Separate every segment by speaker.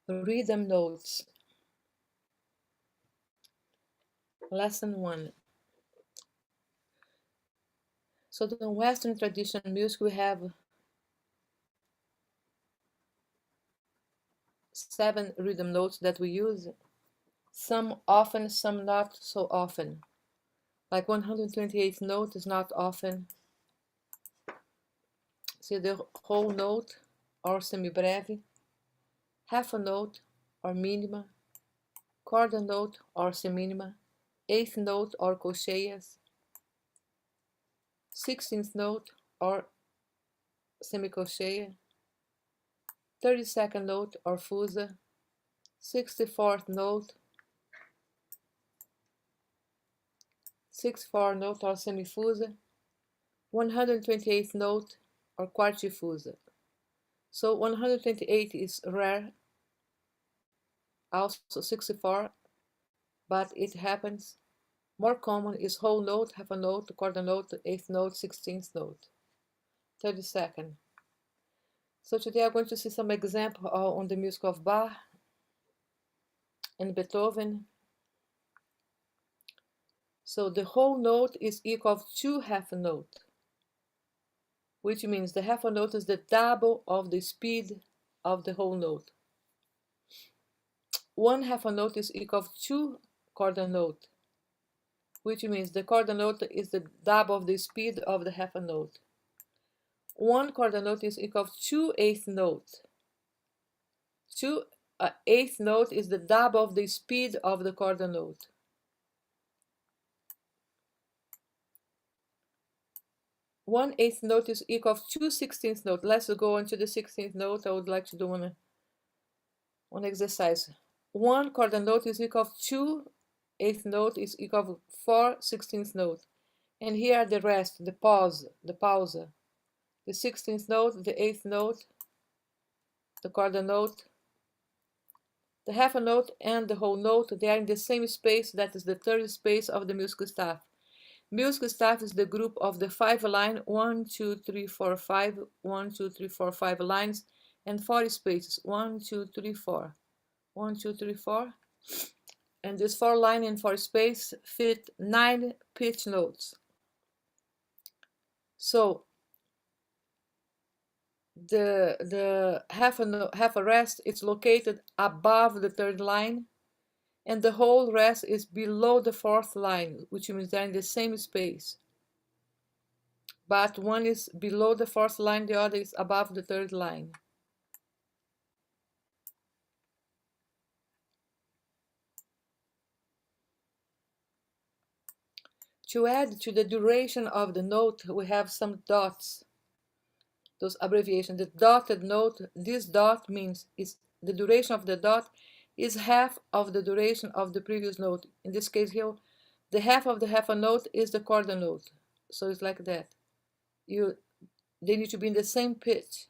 Speaker 1: Rhythm notes. Lesson 1. So in Western traditional music, we have 7 rhythm notes that we use. Some often, some not so often. Like 128th note is not often. See the whole note or semibreve, half a note or minima, quarter note or seminima, eighth note or colcheias, 16th note or semicolcheia, 32nd note or fusa, 64th note, 64th note or semifusa, 128th note or quartifusa. So 128 is rare, also 64, but it happens. More common is whole note, half a note, quarter note, eighth note, 16th note, 32nd. So today I'm going to see some example on the music of Bach and Beethoven. So the whole note is equal to half a note, which means the half a note is the double of the speed of the whole note. One half a note is equal to quarter note, which means the quarter note is the double of the speed of the half a note. One quarter note is equal to eighth note. Eighth note is the double of the speed of the quarter note. One eighth note is equal to 16th note. Let's go on to the 16th note. I would like to do one exercise. One quarter note is equal to eighth note is equal to 4 16th note. And here are the rest, the pause, the 16th note, the eighth note, the quarter note, the half a note, and the whole note. They are in the same space. That is the third space of the musical staff. Musical staff is the group of the 5 line 1, 2, 3, 4, 5, 1, 2, 3, 4, 5 lines, and 4 spaces 1, 2, 3, 4, 1, 2, 3, 4. And this 4 line and 4 space fit 9 pitch notes. So the half a rest is located above the third line, and the whole rest is below the fourth line, which means they're in the same space. But one is below the fourth line, the other is above the third line. To add to the duration of the note, we have some dots, those abbreviations. The dotted note, this dot means the duration of the dot is half of the duration of the previous note. In this case here, the half of the half a note is the quarter note. So it's like that. They need to be in the same pitch,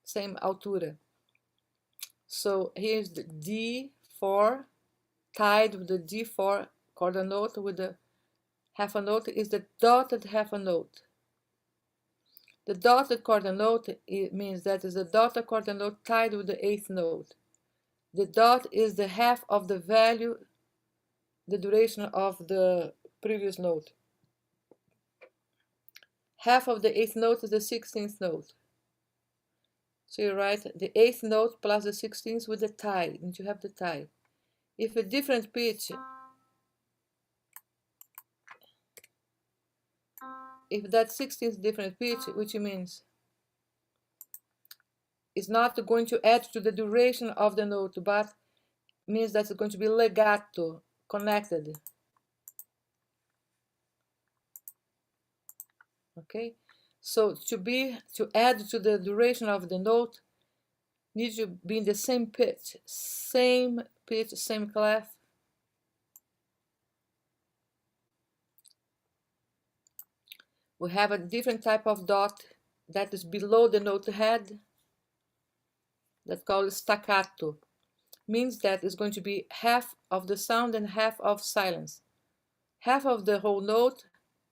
Speaker 1: same altura. So here's the D4 tied with the D4 quarter note with the half a note is the dotted half a note. The dotted quarter note means that is a dotted quarter note tied with the eighth note. The dot is the half of the value, the duration of the previous note. Half of the eighth note is the 16th note. So you write the eighth note plus the 16th with the tie, and you have the tie. If a different pitch, if that 16th different pitch, which means it's not going to add to the duration of the note, but means that it's going to be legato, connected. Okay, so to add to the duration of the note, needs to be in the same pitch, same clef. We have a different type of dot that is below the note head, that's called staccato. Means that it's going to be half of the sound and half of silence. Half of the whole note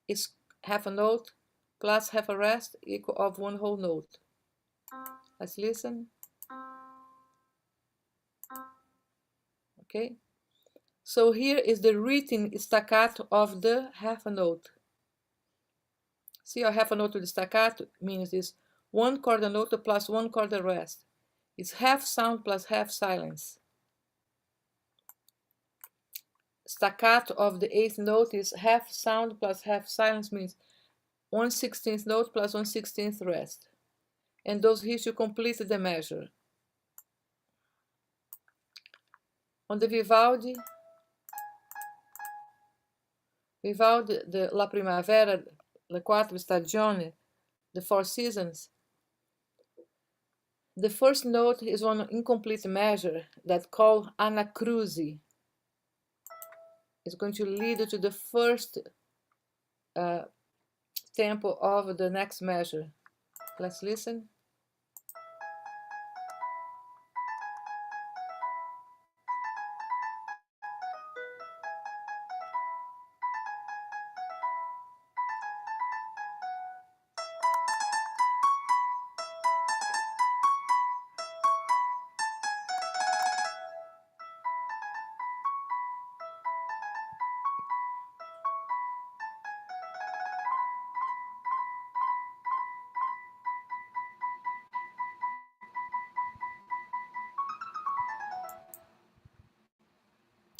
Speaker 1: is half a note plus half a rest equal of one whole note. Let's listen. Okay, so here is the written staccato of the half a note. See, a half a note with staccato means is one quarter note plus one quarter rest. It's half sound plus half silence. Staccato of the eighth note is half sound plus half silence, means 1/16th note plus 1/16th rest. And those hits you complete the measure. On the Vivaldi, the La Primavera, Le Quattro Stagioni, the Four Seasons, the first note is one incomplete measure that called anacrusi. It's going to lead to the first tempo of the next measure. Let's listen.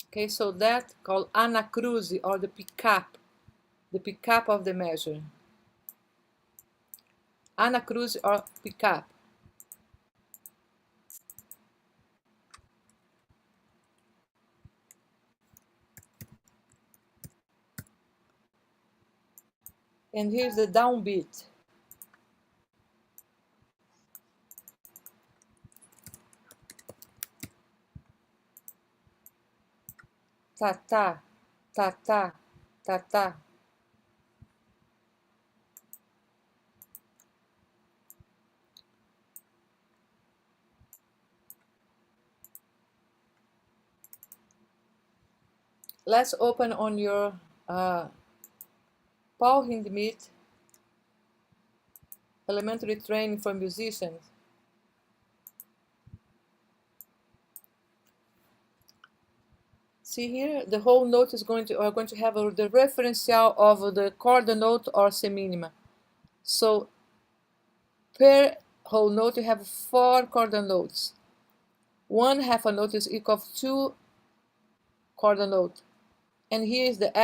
Speaker 1: Okay, so that called anacrusi, or the pickup of the measure. Anacrusi or pickup. And here's the downbeat. Ta ta, ta ta, ta ta. Let's open on your Paul Hindemith Elementary Training for Musicians. See here, the whole note is going to have the referential of the chord note or seminima. So per whole note you have 4 chord notes. One half a note is equal to 2 chord note. And here is the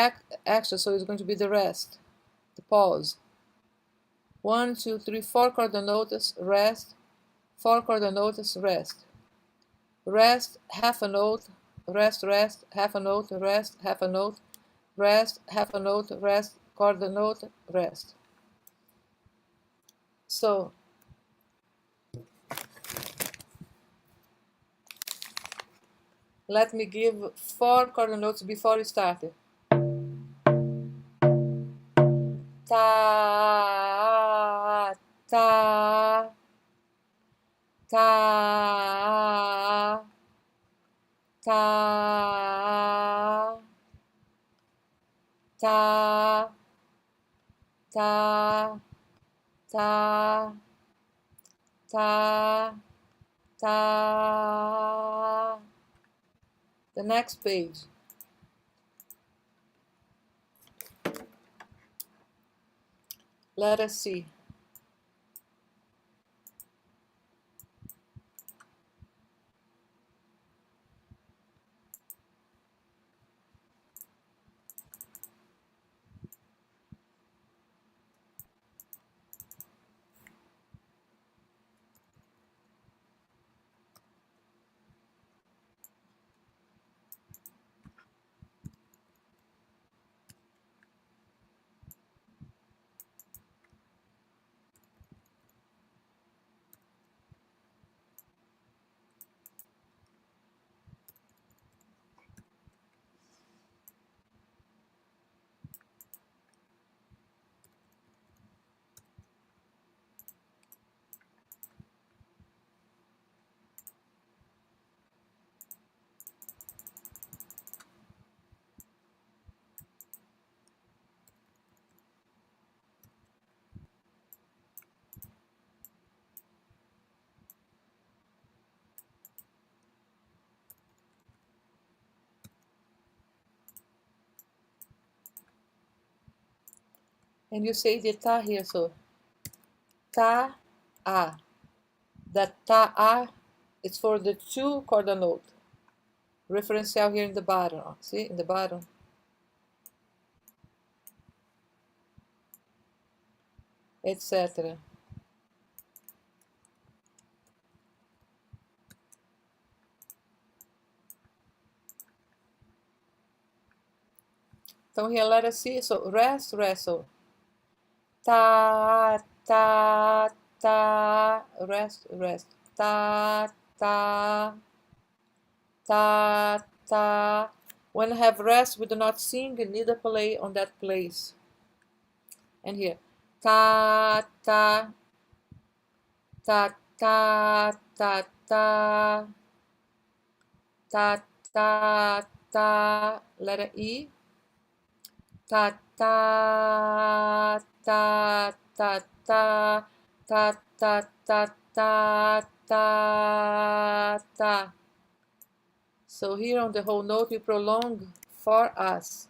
Speaker 1: extra, so it's going to be the rest, the pause. 1, 2, 3, 4 chord notes, rest, 4 chord notes, rest. Rest, half a note, rest, rest, half a note, rest, half a note, rest, half a note, rest, chord note, rest. So let me give 4 chord notes before we start. Ta, ta, ta, ta, ta, ta, ta, ta, ta. The next page. Let us see. And you say the ta here, so ta, a. That ta, a, it's for the two chordal note. Referential here in the bottom, see, in the bottom. Etc. Então, here, let us see. So, rest, wrestle. Ta, ta, ta, rest, rest. Ta, ta, ta, ta. When I have rest, we do not sing, neither play on that place. And here, ta, ta, ta, ta, ta, ta, ta, ta, ta, letter E. Ta, ta, ta, ta, ta, ta, ta, ta, ta, ta, ta. So here on the whole note, we prolong for us.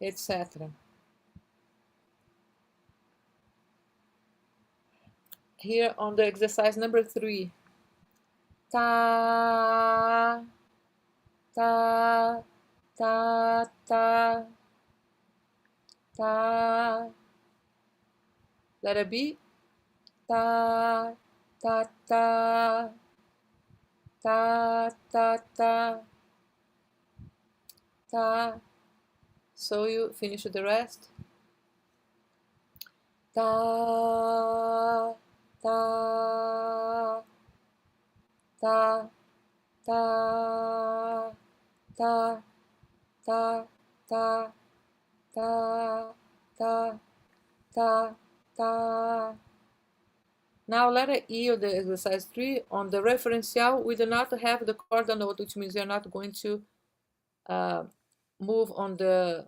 Speaker 1: Etc. Here on the exercise number 3, ta, ta, ta, ta, ta, letter B, ta, ta, ta, ta, ta, ta, ta. So you finish the rest. Ta, ta, ta, ta, ta, ta, ta, ta, ta, ta, ta. Now letter E of the exercise 3, on the referential, we do not have the chordal note, which means you're not going to move on the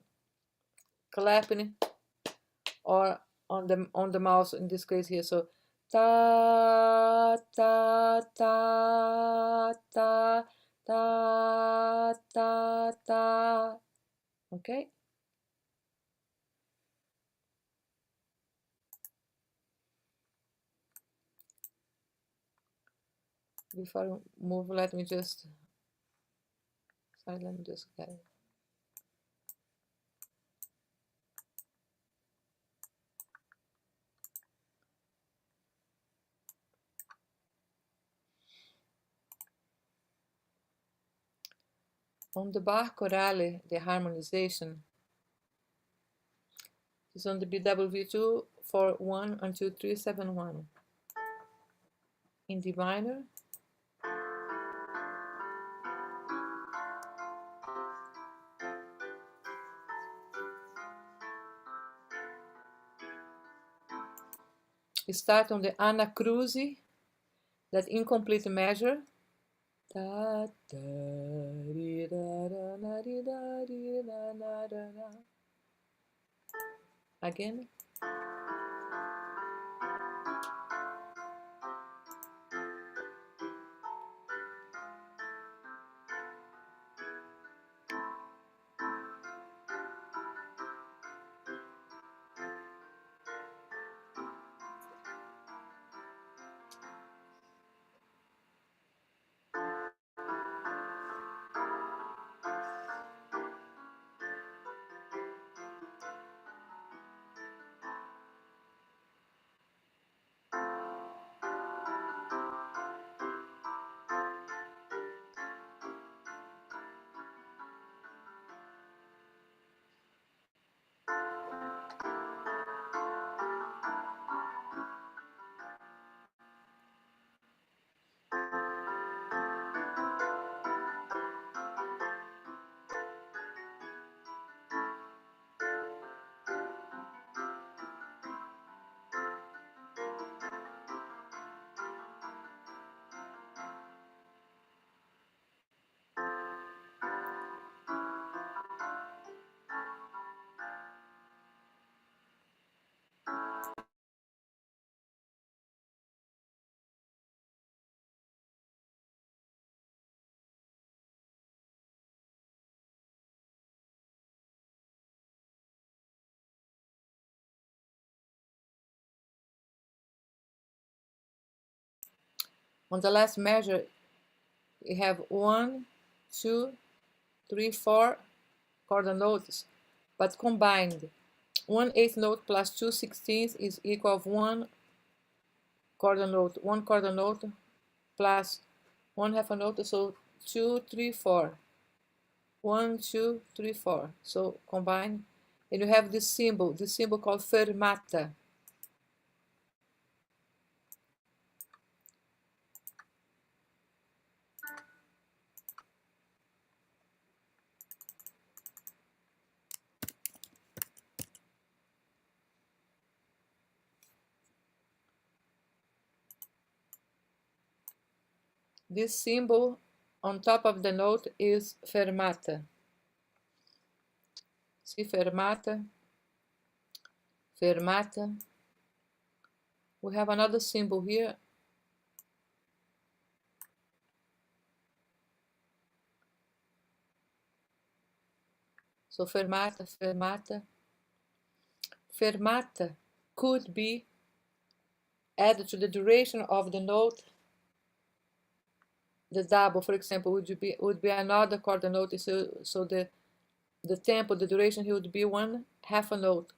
Speaker 1: clapping or on the mouse in this case here. So ta, ta, ta, ta, ta, ta, ta. Okay? Before I move, let me just get it. On the Bach chorale, the harmonization is on the BWV2 for 1 and 2, 3, 7, 1. In D minor, we start on the anacrusi, that incomplete measure. Da, da, di, da, da, na, di, da, di, da, na, da, da. Again. On the last measure, we have 1, 2, 3, 4 chord notes, but combined. 1/8 note plus 2/16 is equal of 1 chord note, 1 chord note plus 1/2 note, so 2, 3, 4. 1, 2, 3, 4. So combine, and you have this symbol called fermata. This symbol on top of the note is fermata. See, fermata, fermata. We have another symbol here. So fermata, fermata. Fermata could be added to the duration of the note. The double, for example, would be another chord note. So the tempo, the duration here would be 1/2 note,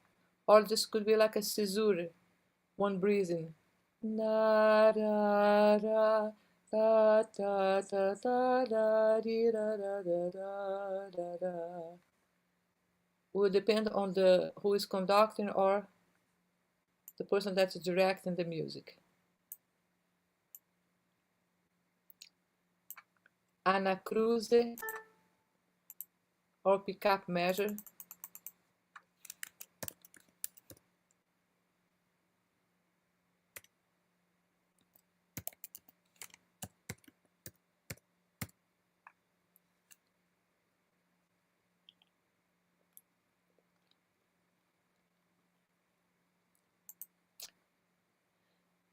Speaker 1: or this could be like a caesura, one breathing. Na da da da da da da da di, da da da da da da. Will depend on the who is conducting or the person that's directing the music. Anacruze or pick-up measure.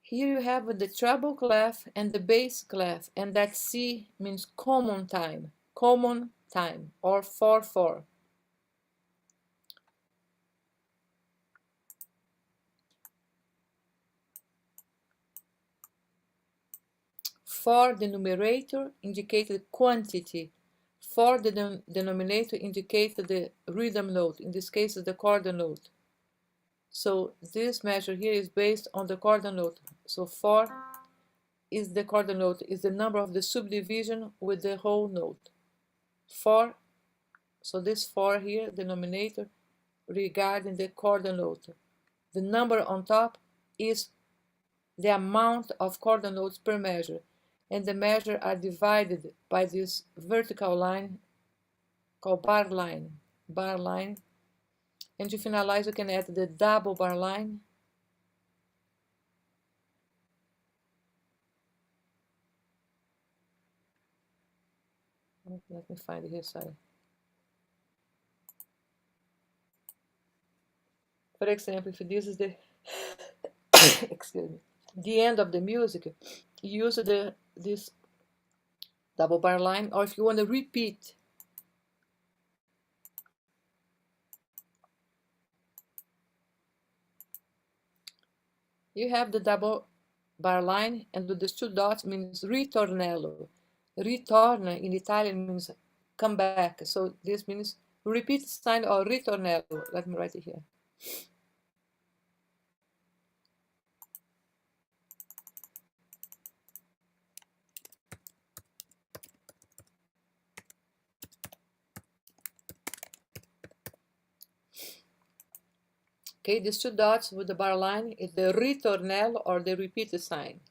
Speaker 1: Here you have the treble clef and the bass clef, and that C means common time, or 4/4. For the numerator indicates the quantity. For the denominator indicates the rhythm note. In this case, the chord note. So this measure here is based on the chord note. So 4 is the chord note, is the number of the subdivision with the whole note. 4, so this 4 here, denominator, regarding the chord note. The number on top is the amount of chord notes per measure, and the measure are divided by this vertical line called bar line. And to finalize, you can add the double bar line. Let me find it here, sorry. For example, if this is the excuse me, the end of the music, you use this double bar line, or if you want to repeat, you have the double bar line, and with these two dots means ritornello. Ritorna in Italian means come back, so this means repeat sign or ritornello. Let me write it here. Okay, these two dots with the bar line is the ritornello or the repeat sign.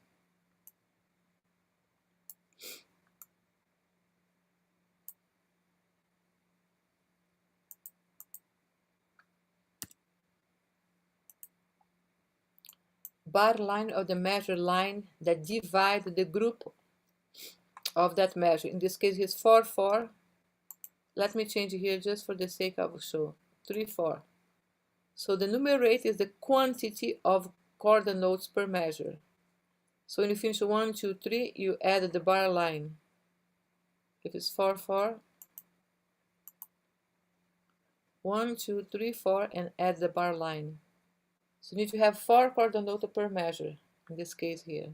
Speaker 1: Bar line or the measure line that divide the group of that measure. In this case, it's 4/4. Let me change it here just for the sake of show. 3/4. So the numerator is the quantity of chord notes per measure. So when you finish 1, 2, 3, you add the bar line. If it's 4/4, 1, 2, 3, 4, and add the bar line. So you need to have 4 chord notes per measure, in this case here.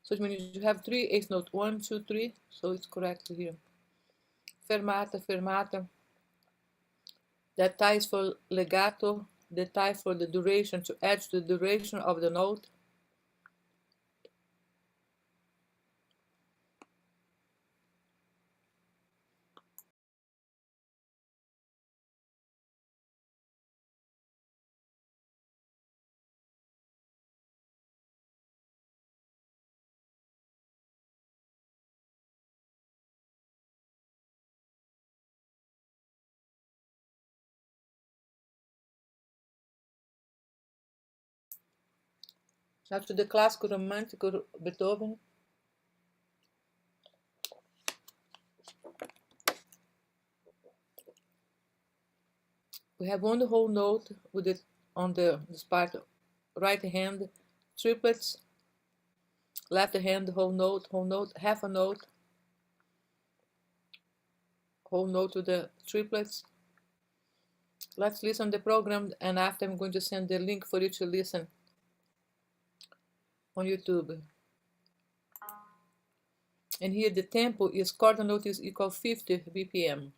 Speaker 1: So it means you have three eighth notes, 1, 2, 3. So it's correct here. Fermata, fermata. That ties for legato, the tie for the duration, to add to the duration of the note. Now to the classical romantic Beethoven. We have one whole note with it on this part, right hand, triplets, left hand, whole note, half a note, whole note to the triplets. Let's listen to the program, and after I'm going to send the link for you to listen on YouTube. And here the tempo is quarter note is equal 50 BPM.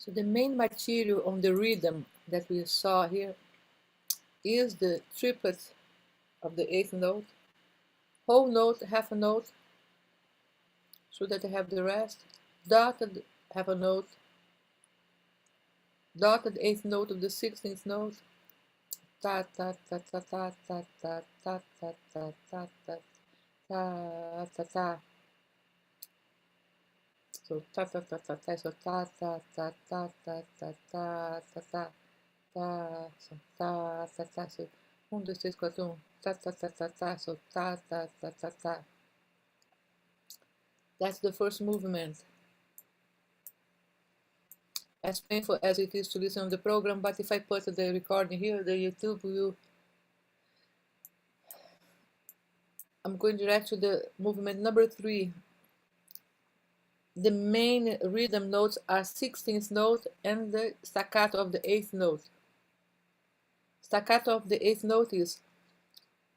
Speaker 1: So the main material on the rhythm that we saw here is the triplet of the eighth note, whole note, half a note, so that I have the rest, dotted half a note, dotted eighth note of the 16th note, ta ta ta ta ta ta ta ta ta ta ta ta ta ta ta. So ta ta ta ta ta, so ta ta ta ta ta ta ta ta ta ta, so ta ta ta, so 1, 2, 3, 4, 1, ta ta ta ta ta, so ta ta ta ta ta. That's the first movement. As painful as it is to listen to the program, but if I put the recording here, the YouTube will. I'm going direct to the movement number 3. The main rhythm notes are 16th note and the staccato of the 8th note. Staccato of the 8th note is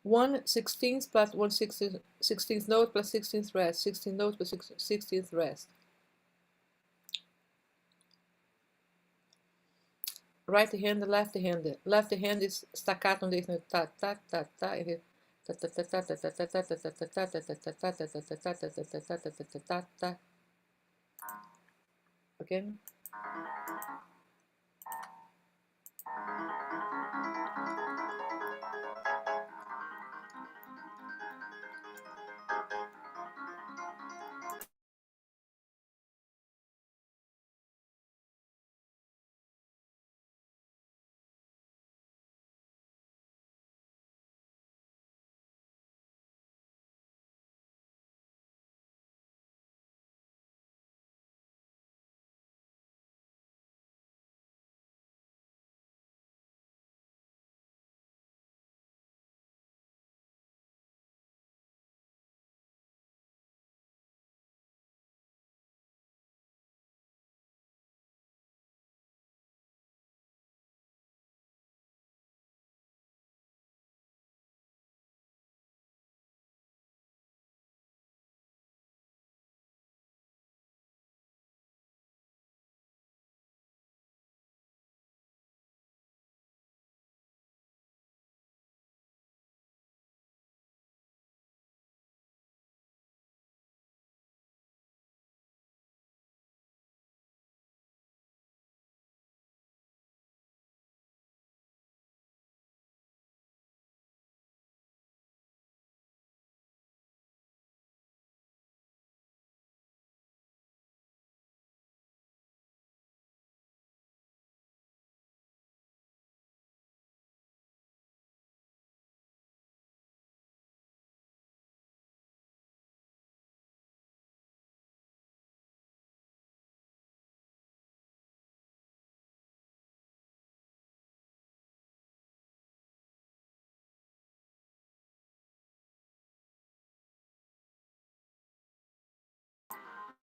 Speaker 1: 1/16 plus 1/16th note plus 16th rest, 16th note plus 16th rest. Right hand, left hand. Left hand is staccato on the 8th note. Ta ta ta ta. Ta ta ta ta ta ta ta ta ta ta ta ta ta ta ta ta ta ta ta ta. Again.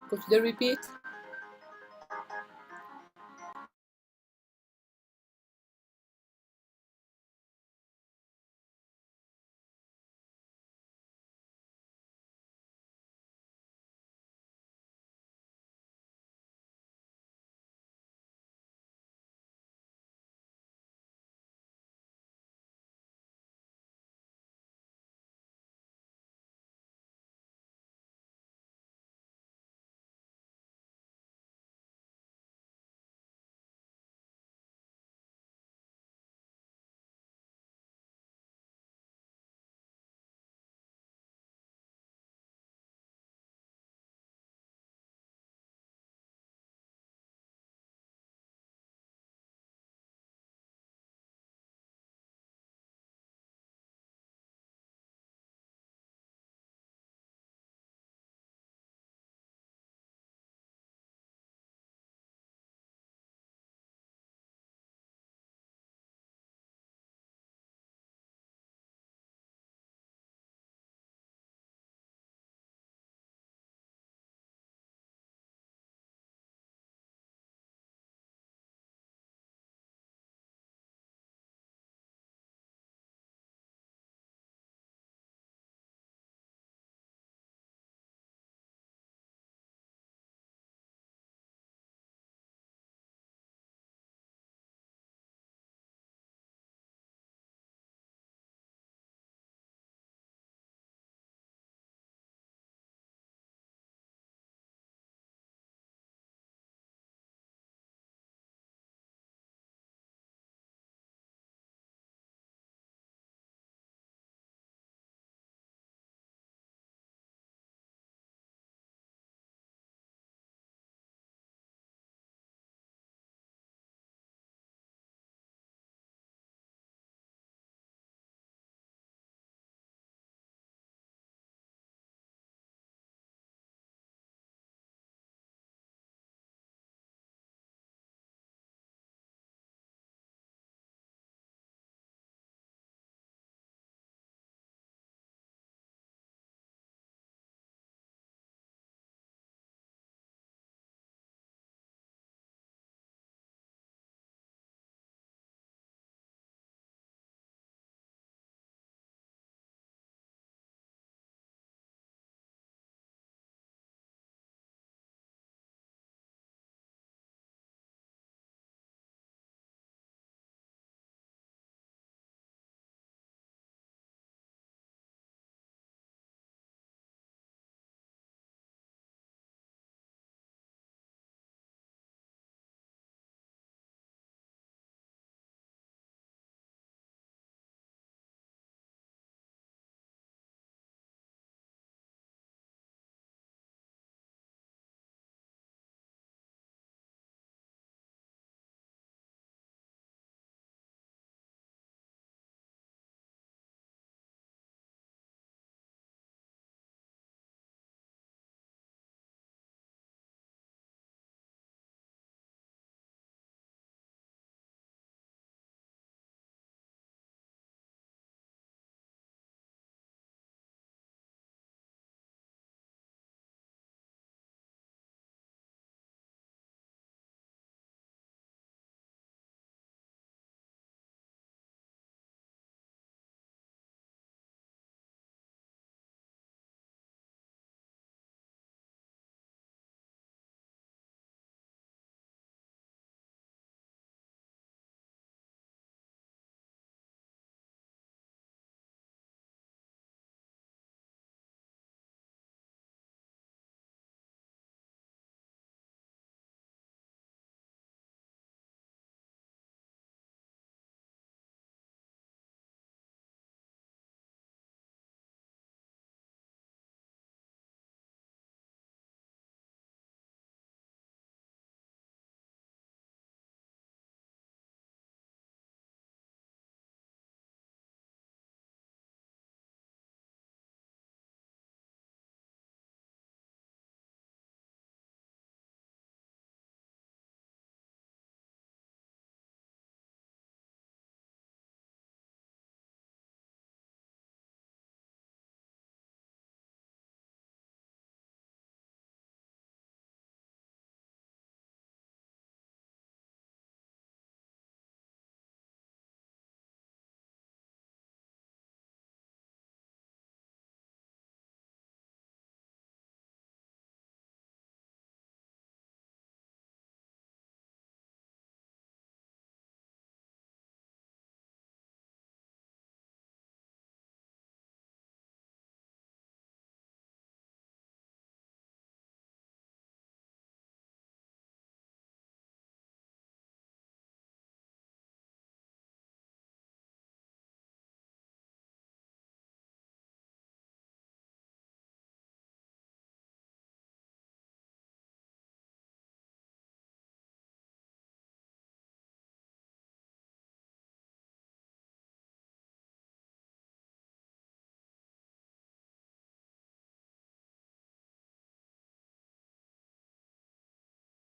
Speaker 1: Go to the repeat.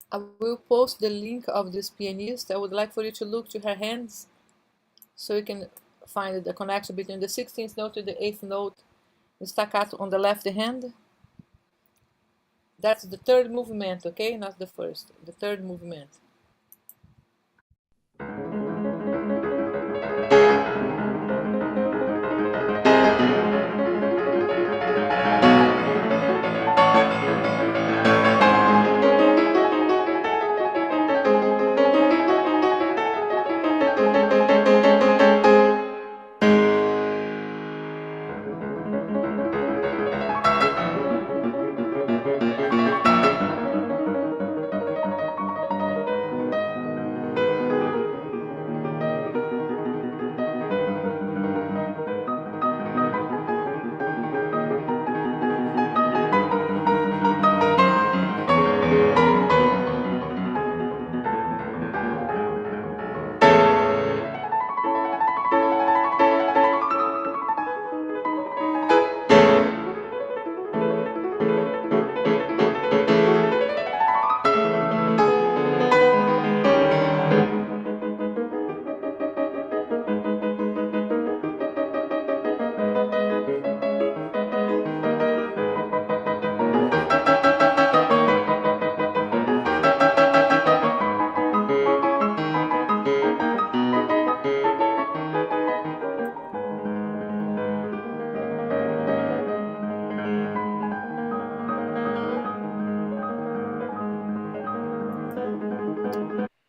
Speaker 1: I will post the link of this pianist. I would like for you to look to her hands so you can find the connection between the 16th note and the 8th note, the staccato on the left hand. That's the third movement, okay? Not the first, the third movement.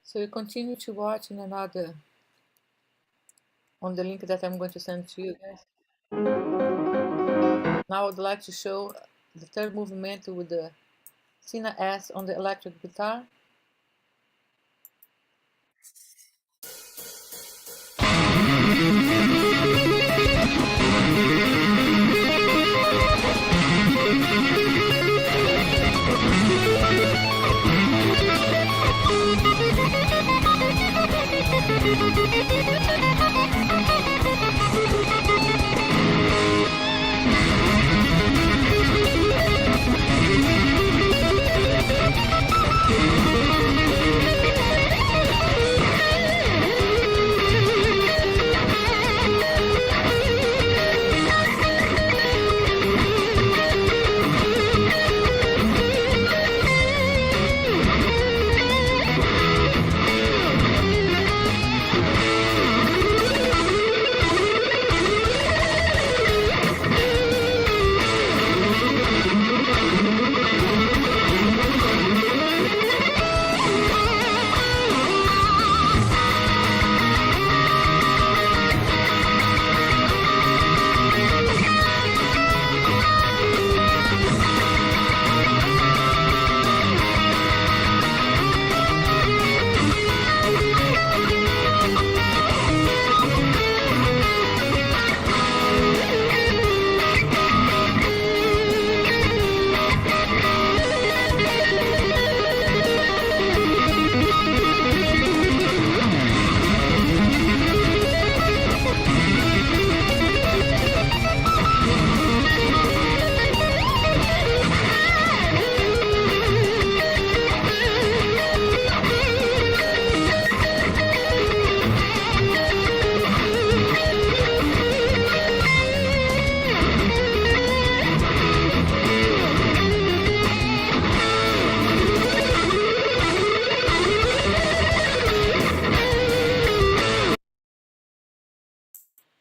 Speaker 1: So you continue to watch in another, on the link that I'm going to send to you guys. Now I would like to show the third movement with the Sina S on the electric guitar.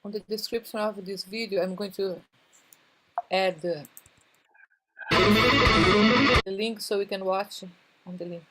Speaker 1: On the description of this video, I'm going to add the link so we can watch on the link.